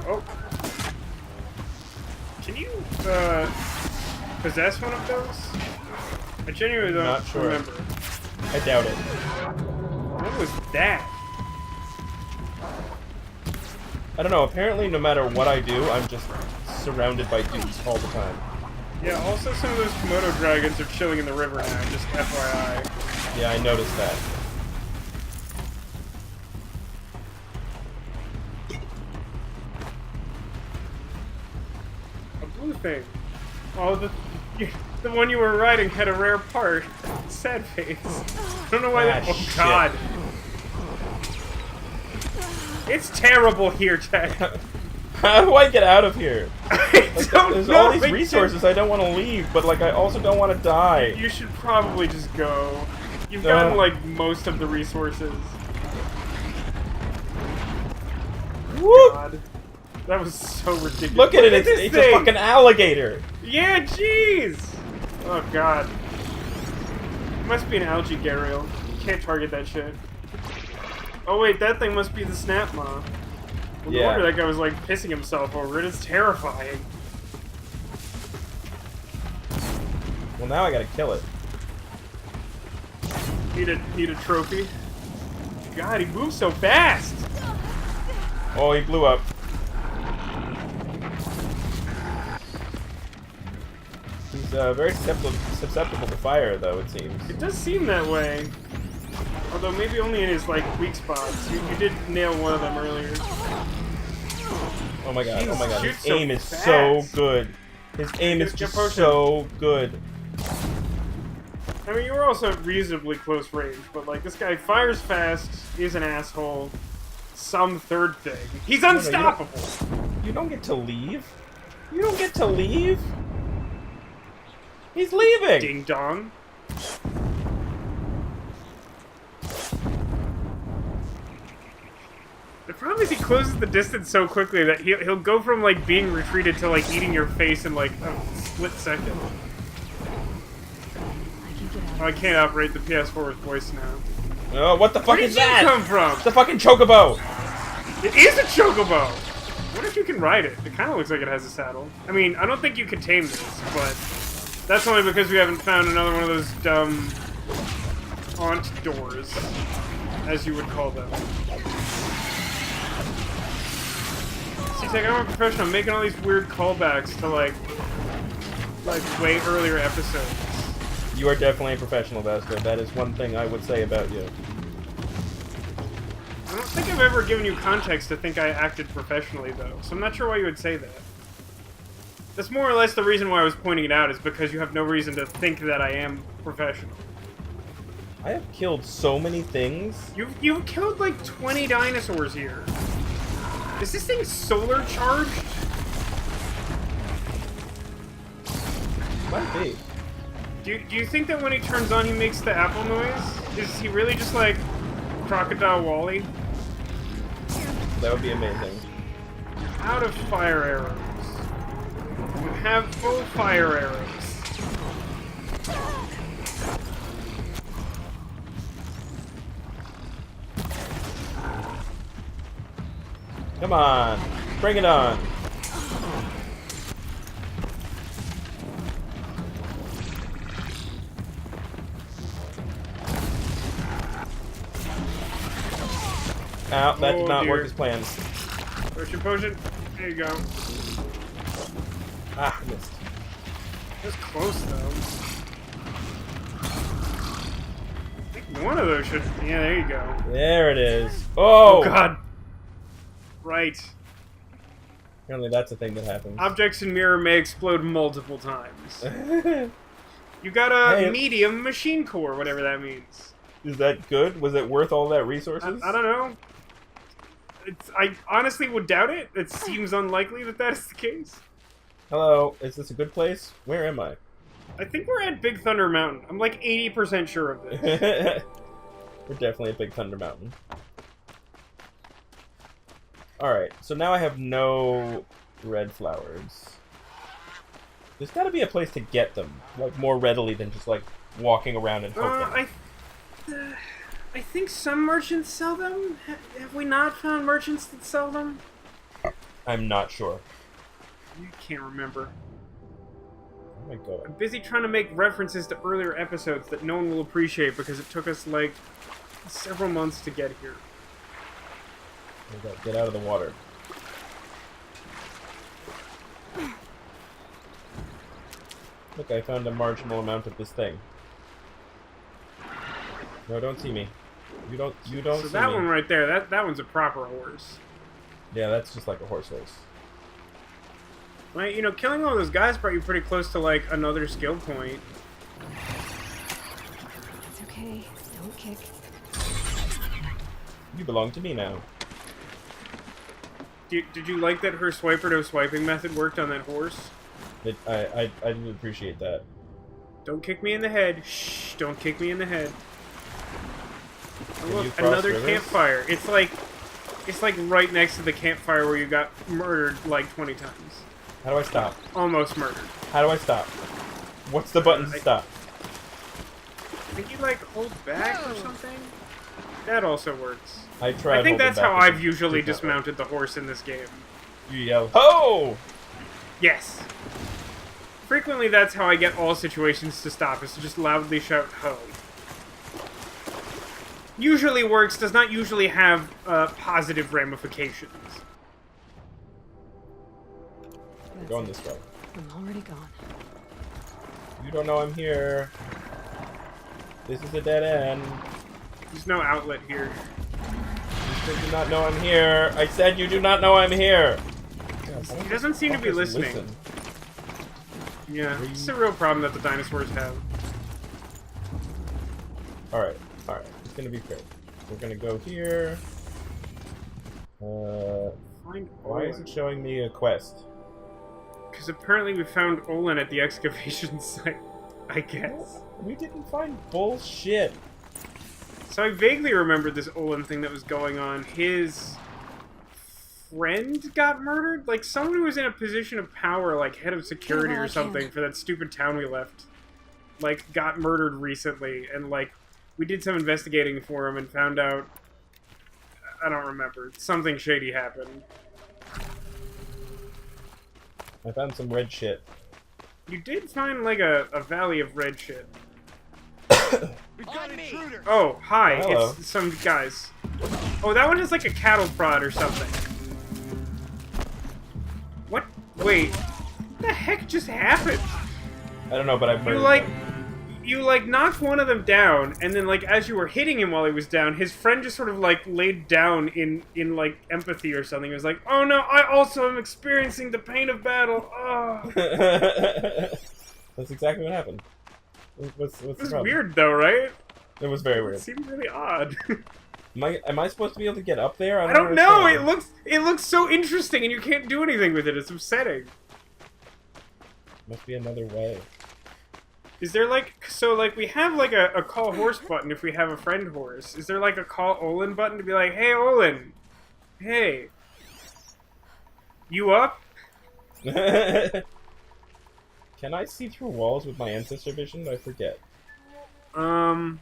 Oh. Can you, possess one of those? I genuinely don't Not sure. remember. I doubt it. What was that? I don't know, apparently no matter what I do, I'm just surrounded by dudes all the time. Yeah, also some of those Komodo dragons are chilling in the river now, just FYI. Yeah, I noticed that. thing. Oh, the one you were riding had a rare part. Sad face. I don't know why that. Oh shit. God. It's terrible here, Chad. How do I get out of here? I Like, don't there's know. all these resources I don't want to leave, but like I also don't want to die. You should probably just go. You've gotten like most of the resources. Woo! God. That was so ridiculous. Look at it, this it's a thing. fucking alligator. Yeah, jeez! Oh god. It must be an algae Gariel. You can't target that shit. Oh wait, that thing must be the Snapmaw. Well, no Yeah. wonder that guy was like pissing himself over it. It's terrifying. Well, now I gotta kill it. Need a trophy. God, he moves so fast! Oh, he blew up. He's very susceptible to fire, though, it seems. It does seem that way. Although maybe only in his like weak spots. You did nail one of them earlier. Oh my god, Jeez, oh my god. shoots His so aim is fast. so good. His aim is Get just potion. so good. I mean, you were also at reasonably close range, but like this guy fires fast, is an asshole. Some third thing. He's no, unstoppable. You don't get to leave. You don't get to leave. He's leaving. Ding dong. The problem is he closes the distance so quickly that he'll go from like being retreated to like eating your face in like a split second. Oh, I can't operate the PS4 with voice now. Oh, what the fuck Where is did you that? come from? It's a fucking chocobo. It is a chocobo! What if you can ride it? It kind of looks like it has a saddle. I mean, I don't think you can tame this, but that's only because we haven't found another one of those dumb aunt doors, as you would call them. See, like, I'm a professional. I'm making all these weird callbacks to like way earlier episodes. You are definitely a professional, Bastard. That is one thing I would say about you. I don't think I've ever given you context to think I acted professionally, though, so I'm not sure why you would say that. That's more or less the reason why I was pointing it out, is because you have no reason to think that I am professional. I have killed so many things. You've killed like 20 dinosaurs here. Is this thing solar charged? Might be. Do you think that when he turns on he makes the apple noise? Is he really just like Crocodile Wally? That would be amazing. Out of fire arrows. You have full fire arrows. Come on. Bring it on. Ow, that did not dear. work as planned. Potion. There you go. Ah, missed. That's close though. I think one of those should. Yeah, there you go. There it is. Oh! Oh god. Right. Apparently that's a thing that happens. Objects in mirror may explode multiple times. You got a Hey. medium machine core, whatever that means. Is that good? Was it worth all that resources? I don't know. I honestly would doubt it. It seems unlikely that that is the case. Hello, is this a good place? Where am I? I think we're at Big Thunder Mountain. I'm like 80% sure of this. We're definitely at Big Thunder Mountain. Alright, so now I have no red flowers. There's gotta be a place to get them, like, more readily than just, like, walking around and hoping. I think some merchants sell them. Have we not found merchants that sell them? I'm not sure. You can't remember. Oh my god. I'm busy trying to make references to earlier episodes that no one will appreciate because it took us, like, several months to get here. Oh my god, get out of the water. Look, I found a marginal amount of this thing. No, don't see me. You don't see So that me. one right there, that one's a proper horse. Yeah, that's just like a horse race. Right, you know, killing all those guys brought you pretty close to, like, another skill point. It's okay. Don't kick. You belong to me now. Did you like that her swiper to swiping method worked on that horse? I didn't appreciate that. Don't kick me in the head. Shh, don't kick me in the head. Oh, you look, cross another rivers? campfire. It's like right next to the campfire where you got murdered like 20 times. How do I stop? Almost murdered. How do I stop? What's the button to stop? I think you like hold back or something? That also works. I tried. I think holding that's back, how but I've it usually did not work. dismounted the horse in this game. You yell, "Ho!" Yes. Frequently that's how I get all situations to stop, is to just loudly shout ho. Usually works, does not usually have positive ramifications. We're going this way. I'm already gone. You don't know I'm here. This is a dead end. There's no outlet here. You still do not know I'm here. I said you do not know I'm here. He doesn't seem to be listening. Yeah, it's a real problem that the dinosaurs have. Alright, alright. It's gonna be great. We're gonna go here. Find Why is Olin. it showing me a quest? Because apparently we found Olin at the excavation site, I guess. We didn't find bullshit. So I vaguely remembered this Olin thing that was going on. His friend got murdered? Like, someone who was in a position of power, like head of security or something for that stupid town we left, like, got murdered recently. And, like, we did some investigating for him and found out... I don't remember. Something shady happened. I found some red shit. You did find, like, a valley of red shit. We've got intruders. Oh, hi. Hello. It's some guys. Oh, that one is like a cattle prod or something. What? Wait. What the heck just happened? I don't know, but I've murdered You knocked one of them down, and then, like, as you were hitting him while he was down, his friend just sort of, like, laid down in like, empathy or something. He was like, oh no, I also am experiencing the pain of battle. Oh. That's exactly what happened. What's the It was problem? weird, though, right? It was very It weird. seemed really odd. Am I supposed to be able to get up there? I don't know. understand. It looks so interesting, and you can't do anything with it. It's upsetting. Must be another way. Is there, like, so, like, we have, like, a call horse button if we have a friend horse. Is there, like, a call Olin button to be like, hey, Olin, hey, you up? Can I see through walls with my ancestor vision? I forget. Not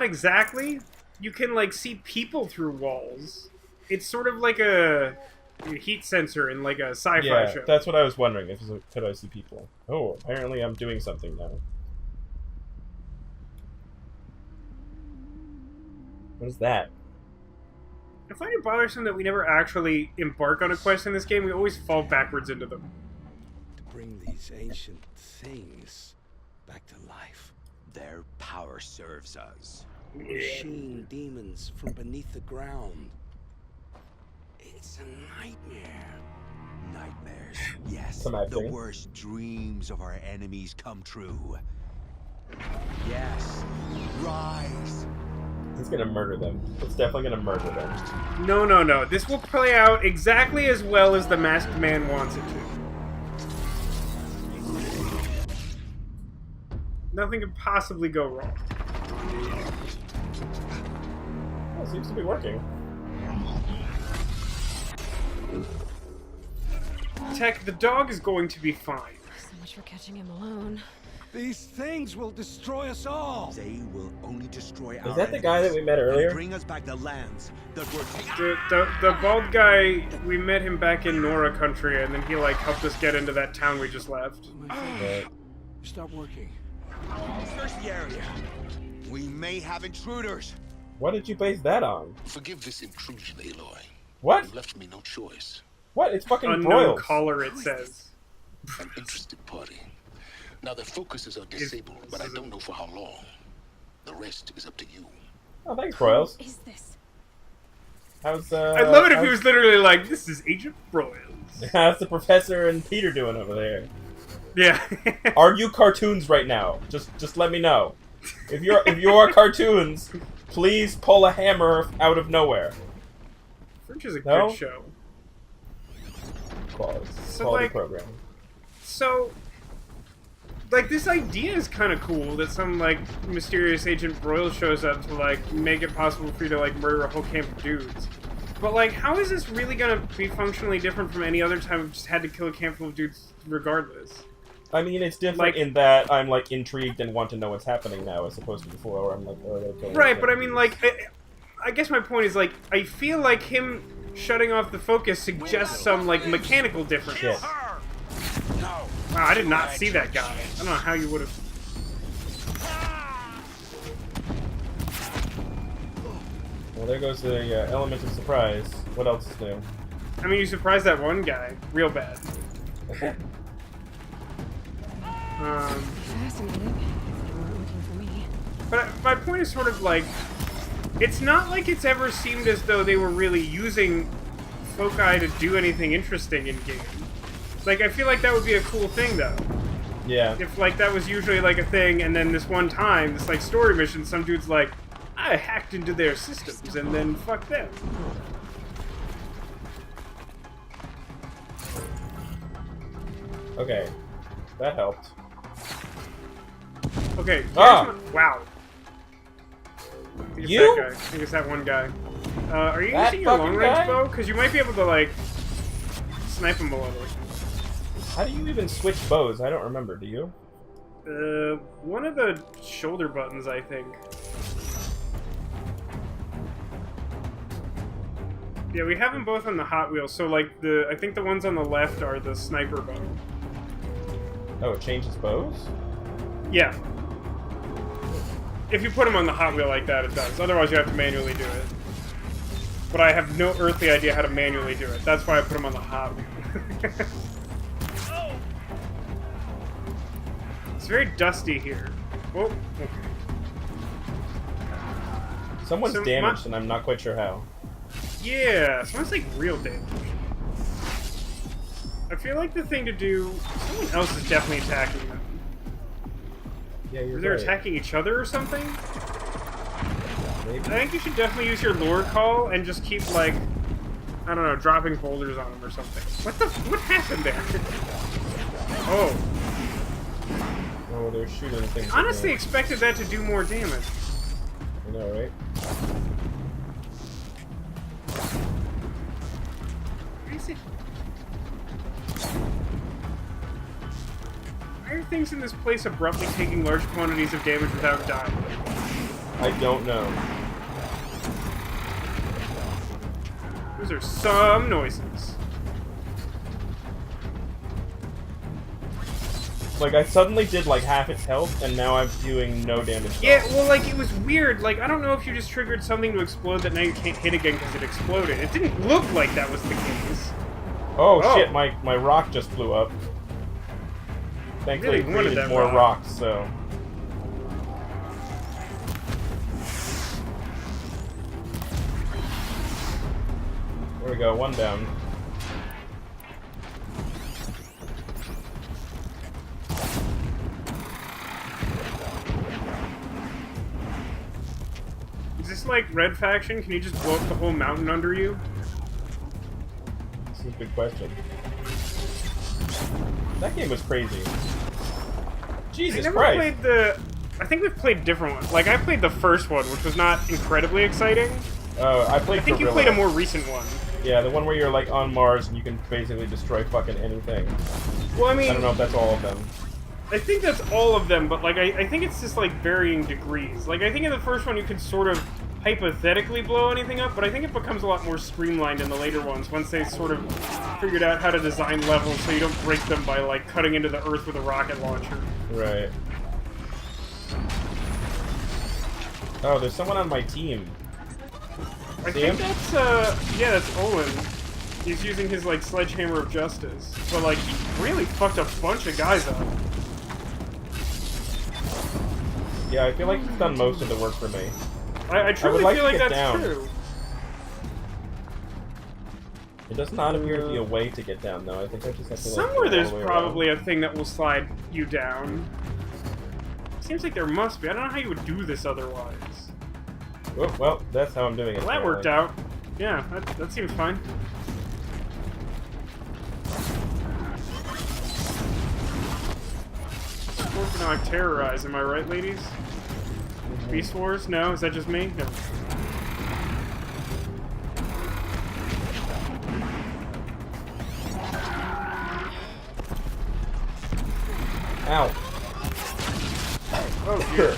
exactly. You can, like, see people through walls. It's sort of like a heat sensor in, like, a sci-fi Yeah, show. that's what I was wondering. If could I see people? Oh, apparently I'm doing something now. What is that? I find it bothersome that we never actually embark on a quest in this game. We always fall backwards into them. To bring these ancient things back to life. Their power serves us. Machine demons from beneath the ground. It's a nightmare. Nightmares, yes. Some The acting. worst dreams of our enemies come true. Yes, rise. He's gonna murder them. It's definitely gonna murder them. No, no, no. This will play out exactly as well as the Masked Man wants it to. Nothing could possibly go wrong. Oh, it seems to be working. Tech, the dog is going to be fine. So much for catching him alone. These things will destroy us all. They will only destroy our Is that the guy that we met and earlier? bring us back the lands that were The bald guy, we met him back in Nora country, and then he, like, helped us get into that town we just left. Right. Stop working. Search the area. We may have intruders. What did you base that on? Forgive this intrusion, Aloy. What? You left me no choice. What? It's fucking Unknown broiled. caller, it says. An interested party. Now their focuses are disabled, but I don't know for how long. The rest is up to you. Oh, thanks, Broyles. What is this? How's I'd love it if he was literally like, "This is Agent Broyles." How's the professor and Peter doing over there? Yeah. Are you cartoons right now? Just let me know. If you are cartoons, please pull a hammer out of nowhere. Fringe is a No? good show. Quality like, program. So, like, this idea is kind of cool that some, like, mysterious Agent Broyle shows up to, like, make it possible for you to, like, murder a whole camp of dudes. But, like, how is this really gonna be functionally different from any other time we've just had to kill a camp full of dudes regardless? I mean, it's different Like, in that I'm, like, intrigued and want to know what's happening now, as opposed to before, where I'm like, oh, I gotta kill right, but I mean, like, I guess my point is, like, I feel like him shutting off the focus suggests some, like, mechanical difference. Shit. Wow, I did not see that guy. I don't know how you would have... Well, there goes the element of surprise. What else is new? I mean, you surprised that one guy. Real bad. Fascinating. You weren't looking for me. But my point is sort of like, it's not like it's ever seemed as though they were really using foci to do anything interesting in game. Like, I feel like that would be a cool thing, though. Yeah. If, like, that was usually, like, a thing, and then this one time, this, like, story mission, some dude's like, I hacked into their systems, and then fuck them. Okay. That helped. Okay, here's wow. I think it's You? that guy. I think it's that one guy. Are you That using your fucking long-range guy? bow? Because you might be able to, like, snipe him below. How do you even switch bows? I don't remember. Do you? One of the shoulder buttons, I think. Yeah, we have them both on the Hot Wheels, so, like, I think the ones on the left are the sniper bow. Oh, it changes bows? Yeah. If you put them on the Hot Wheel like that, it does. Otherwise, you have to manually do it. But I have no earthly idea how to manually do it. That's why I put them on the Hot Wheel. It's very dusty here. Oh, okay. Someone's damaged, and I'm not quite sure how. Yeah, someone's like real damage. I feel like the thing to do... Someone else is definitely attacking them. Yeah, you're They're right. attacking each other or something? Maybe. I think you should definitely use your lure call and just keep, like... I don't know, dropping boulders on them or something. What happened there? Oh. Oh, they're shooting things. I honestly at me. expected that to do more damage. I know, right? Why is it... Why are things in this place abruptly taking large quantities of damage without dying? I don't know. Those are some noises. Like, I suddenly did, like, half its health, and now I'm doing no damage at Yeah, all. well, like, it was weird. Like, I don't know if you just triggered something to explode that now you can't hit again because it exploded. It didn't look like that was the case. Oh, shit, my rock just blew up. Thankfully, Really it wanted created that more rock. rocks, so... There we go, one down. Is this like Red Faction? Can you just blow up the whole mountain under you? This is a good question. That game was crazy. Jesus I never Christ! played the... I think we've played different ones. Like, I played the first one, which was not incredibly exciting. I played I think you Gorilla. played a more recent one. Yeah, the one where you're like on Mars and you can basically destroy fucking anything. Well, I mean... I don't know if that's all of them. I think that's all of them, but, like, I think it's just, like, varying degrees. Like, I think in the first one you could sort of hypothetically blow anything up, but I think it becomes a lot more streamlined in the later ones once they sort of figured out how to design levels so you don't break them by, like, cutting into the earth with a rocket launcher. Right. Oh, there's someone on my team. I See think him? that's, yeah, that's Owen. He's using his, like, sledgehammer of justice. But, like, he really fucked a bunch of guys up. Yeah, I feel like he's done most of the work for me. I truly like feel to like get that's down. true. It does not appear to be a way to get down, though. I think I just have to, like, Somewhere go there's all the way probably around. a thing that will slide you down. Seems like there must be. I don't know how you would do this otherwise. Oh, well, that's how I'm doing it. Well, that worked out. Yeah, that seems fine. Now I'm terrorized, am I right, ladies? Beast Wars? No? Is that just me? No. Ow. Oh, dear.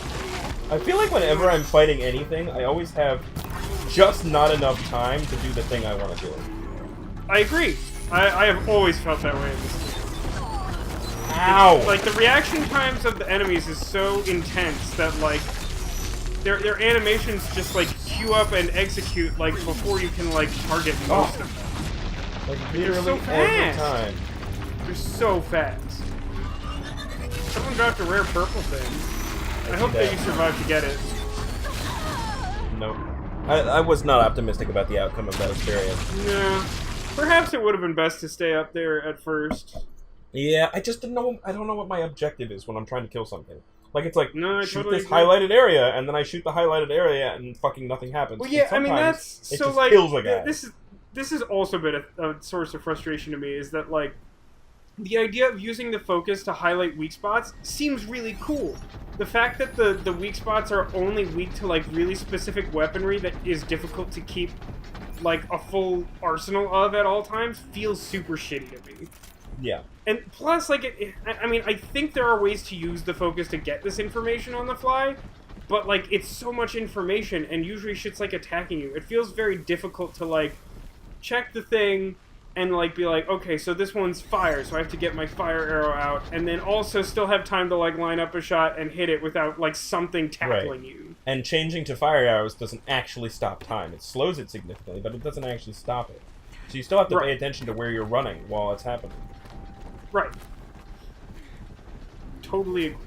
I feel like whenever I'm fighting anything, I always have just not enough time to do the thing I want to do. I agree. I have always felt that way in this game. Ow! Like, the reaction times of the enemies is so intense that, like, their animations just, like, queue up and execute, like, before you can, like, target most of them. Like, They're literally so every fast. time. They're so fast. Someone dropped a rare purple thing. I hope that you survived to get it. Nope. I was not optimistic about the outcome of that experience. Yeah. Perhaps it would have been best to stay up there at first. Yeah, I just don't know. I don't know what my objective is when I'm trying to kill something. Like, it's like, No, I shoot totally this agree. highlighted area, and then I shoot the highlighted area, and fucking nothing happens. Well, yeah, I mean, Sometimes that's it so, just like, kills a guy. this has also been a source of frustration to me, is that, like, the idea of using the focus to highlight weak spots seems really cool. The fact that the weak spots are only weak to, like, really specific weaponry that is difficult to keep, like, a full arsenal of at all times feels super shitty to me. Yeah. And plus, like, I mean, I think there are ways to use the focus to get this information on the fly, but, like, it's so much information, and usually shit's, like, attacking you. It feels very difficult to, like, check the thing and, like, be like, okay, so this one's fire, so I have to get my fire arrow out, and then also still have time to, like, line up a shot and hit it without, like, something tackling you. And changing to fire arrows doesn't actually stop time. It slows it significantly, but it doesn't actually stop it. So you still have to pay attention to where you're running while it's happening. Right. Totally agree.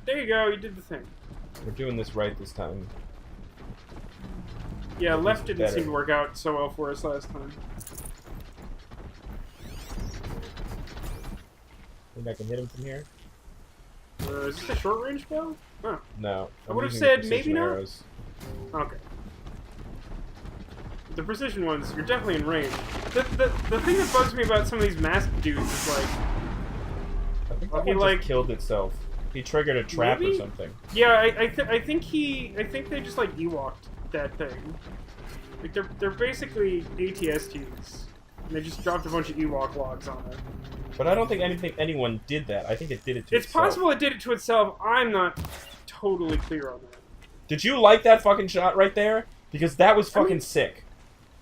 There you go, you did the thing. We're doing this right this time. Yeah, left didn't better. seem to work out so well for us last time. Think I can hit him from here? Is this a short range bow? Oh. No. I I'm would have using said precision maybe not. arrows. Okay. The precision ones, you're definitely in range. The thing that bugs me about some of these masked dudes is like, I think well, that he one like just killed itself. He triggered a trap maybe? or something. Yeah, I think they just like Ewok'd that thing. Like they're basically ATSTs, and they just dropped a bunch of Ewok logs on it. But I don't think anyone did that. I think it did it to It's itself. possible it did it to itself. I'm not totally clear on that. Did you like that fucking shot right there? Because that was fucking sick.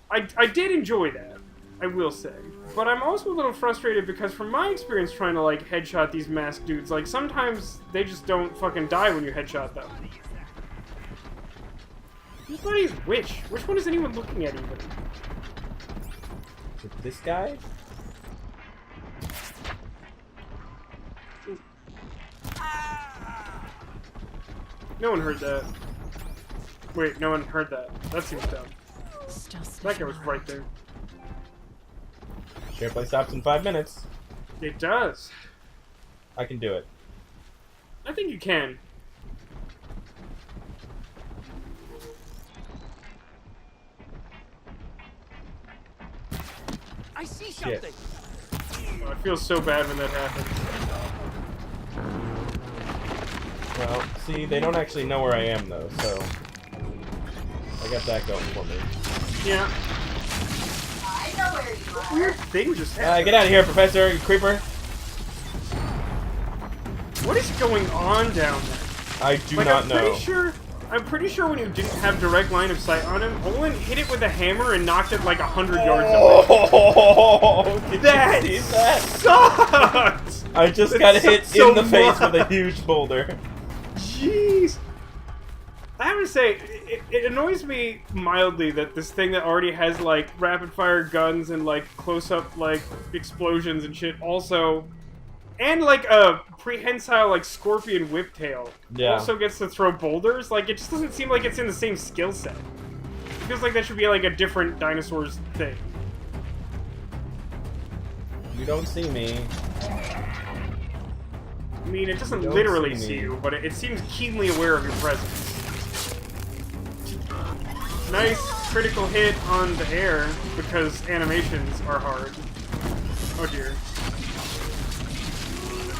I did enjoy that, I will say. But I'm also a little frustrated because from my experience trying to, like, headshot these masked dudes, like, sometimes they just don't fucking die when you headshot them. Whose body is which? Which one is anyone looking at even? Is it this guy? No one heard that. Wait, no one heard that. That seems dumb. That guy was right there. SharePlay stops in 5 minutes. It does. I can do it. I think you can. I see Shit. something. Oh, it feels so bad when that happens. Well, see, they don't actually know where I am, though, so... I got that going for me. Yeah. I know where you are. Weird thing just happened. Get out of here, Professor, you creeper! What is going on down there? I do like, not know. I'm pretty sure when you didn't have direct line of sight on him, Olin hit it with a hammer and knocked it like 100 yards away. Oh, did That you see that? sucks! I just That got hit sucks so in the face with a much. huge boulder. Jeez. I have to say, it annoys me mildly that this thing that already has, like, rapid-fire guns and, like, close-up, like, explosions and shit also And like a prehensile like scorpion whiptail. Yeah. Also gets to throw boulders. Like it just doesn't seem like it's in the same skill set. It feels like that should be like a different dinosaur's thing. You don't see me. I mean, it doesn't You don't literally see see me. you, but it seems keenly aware of your presence. Nice critical hit on the air because animations are hard. Oh dear.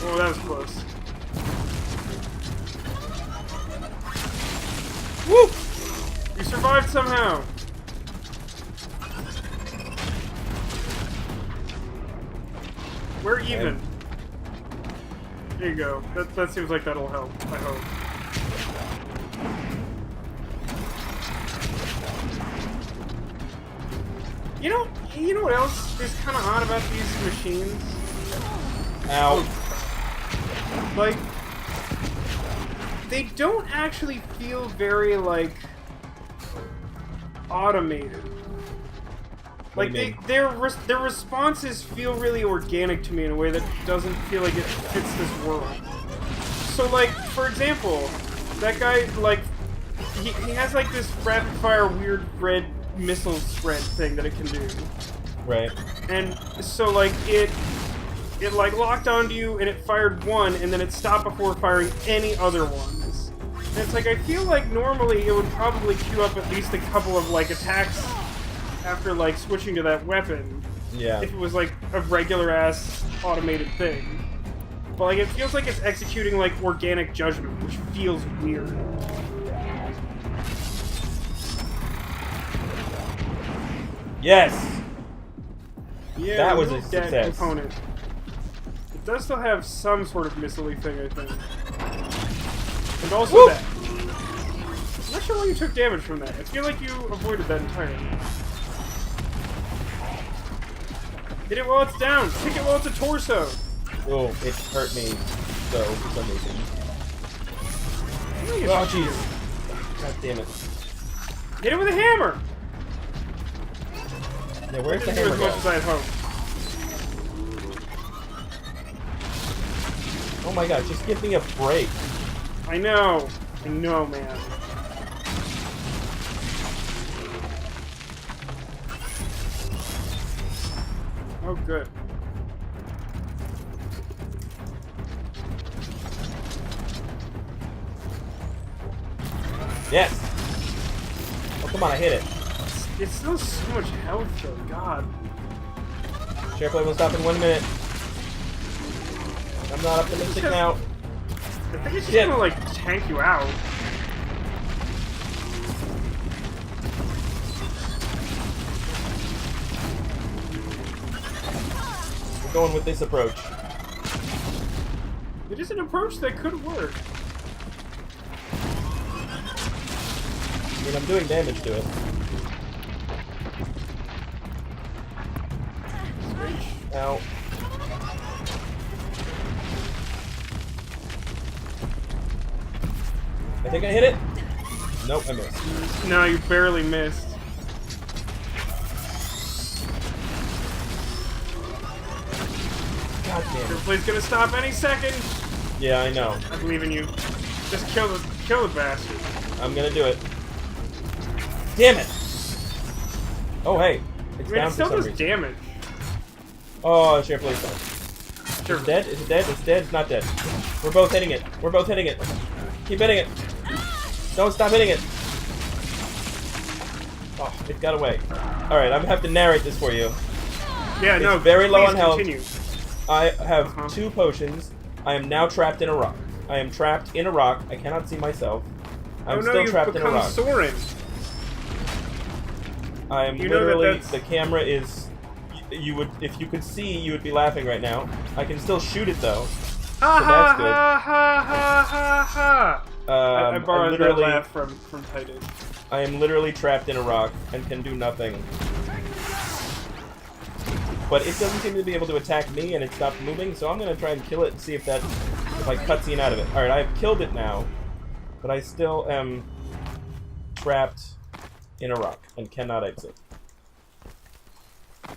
Oh, that was close. Woo! You survived somehow. We're even. There you go. That seems like that'll help, I hope. You know what else is kind of odd about these machines? Ow. Like, they don't actually feel very, like, automated. Like, their responses feel really organic to me in a way that doesn't feel like it fits this world. So, like, for example, that guy, like, he has, like, this rapid-fire weird red missile spread thing that it can do. Right. And so, like, it like, locked onto you, and it fired one, and then it stopped before firing any other ones. And it's like, I feel like normally it would probably queue up at least a couple of, like, attacks after, like, switching to that weapon. Yeah. If it was, like, a regular-ass automated thing. But, like, it feels like it's executing, like, organic judgment, which feels weird. Yes! Yeah, That was a that success. component. It does still have some sort of missile-y thing, I think. And also Woo! that. I'm not sure why you took damage from that. I feel like you avoided that entirely. Hit it while it's down! Kick it while it's a torso! Oh, it hurt me, so, for some reason. Oh, jeez. God damn it. Hit it with a hammer! Yeah, where's the Didn't do hammer as much go? as I had hoped. Oh my god, just give me a break. I know, man. Oh, good. Yes! Oh, come on, I hit it. It's still so much health, though. God. SharePlay will stop in 1 minute. I'm not optimistic now. I think it's just gonna, like, tank you out. We're going with this approach. It is an approach that could work. I mean, I'm doing damage to it. Ow. I think I hit it. Nope, I missed. No, you barely missed. God damn Your it. play's gonna stop any second. Yeah, I know. I believe in you. Just kill the bastard. I'm gonna do it. Damn it! Oh, hey. It's I mean, down it for still some does reason. damage. Oh, SharePlay's done. Sure. Is it dead? Is it dead? It's dead? It's not dead. We're both hitting it. We're both hitting it. Keep hitting it. Don't stop hitting it. Oh, it got away. Alright, I'm gonna have to narrate this for you. Yeah, It's no, very low please on health. continue. I have 2 potions. I am now trapped in a rock. I am trapped in a rock. I cannot see myself. I'm Oh no, still you've trapped in a become rock. Soren. I am You know that literally, that's- the camera is, you would, if you could see, you would be laughing right now. I can still shoot it though. Ha So ha that's good. ha ha ha ha ha! I borrowed that literally, laugh from Titan. I am literally trapped in a rock and can do nothing. But it doesn't seem to be able to attack me, and it stopped moving, so I'm gonna try and kill it and see if that, like, cutscene out of it. Alright, I've killed it now, but I still am trapped in a rock and cannot exit.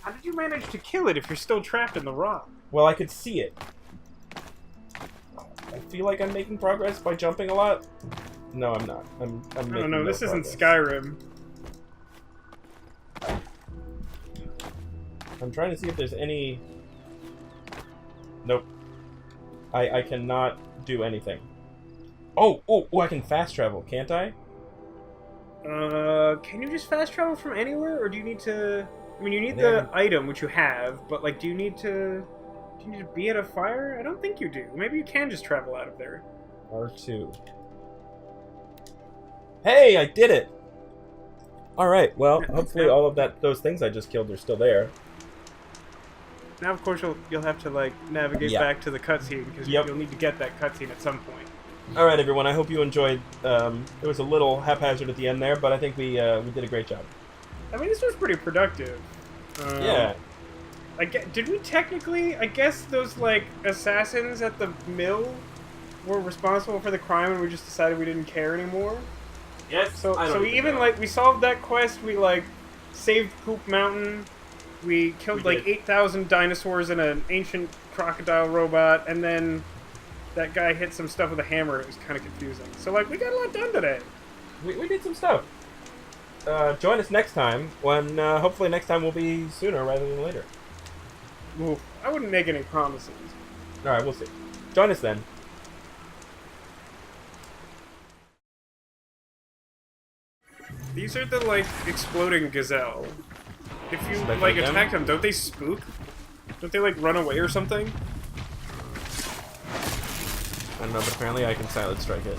How did you manage to kill it if you're still trapped in the rock? Well, I could see it. feel like I'm making progress by jumping a lot. No, I'm not. I'm making I don't know. no This isn't progress. Skyrim. I'm trying to see if there's any... Nope. I cannot do anything. Oh, I can fast travel, can't I? Can you just fast travel from anywhere, or do you need to... I mean, you need I think the I can- item, which you have, but, like, do you need to be at a fire? I don't think you do. Maybe you can just travel out of there. R2. Hey, I did it! Alright, well, hopefully all of those things I just killed are still there. Now, of course, you'll have to, like, navigate back to the cutscene, because you'll need to get that cutscene at some point. Alright, everyone, I hope you enjoyed. It was a little haphazard at the end there, but I think we did a great job. I mean, this was pretty productive. Yeah. Did we technically... I guess those, like, assassins at the mill were responsible for the crime, and we just decided we didn't care anymore? Yes. So we even, like, we solved that quest, we, like, saved Poop Mountain, we killed, like, 8,000 dinosaurs and an ancient crocodile robot, and then that guy hit some stuff with a hammer. It was kind of confusing. So, like, we got a lot done today. We did some stuff. Join us next time, when hopefully next time will be sooner rather than later. Oof, I wouldn't make any promises. Alright, we'll see. Join us then. These are the, like, exploding gazelle. If you, Should I like, fight them? attack them, don't they spook? Don't they, like, run away or something? I don't know, but apparently I can silent strike it.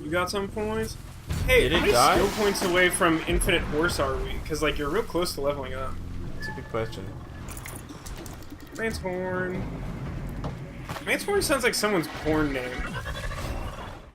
You got some points? Hey, Did how it many die? skill points away from infinite horse are we? Because, like, you're real close to leveling up. That's a good question. Lance Horn. Lance Horn sounds like someone's porn name.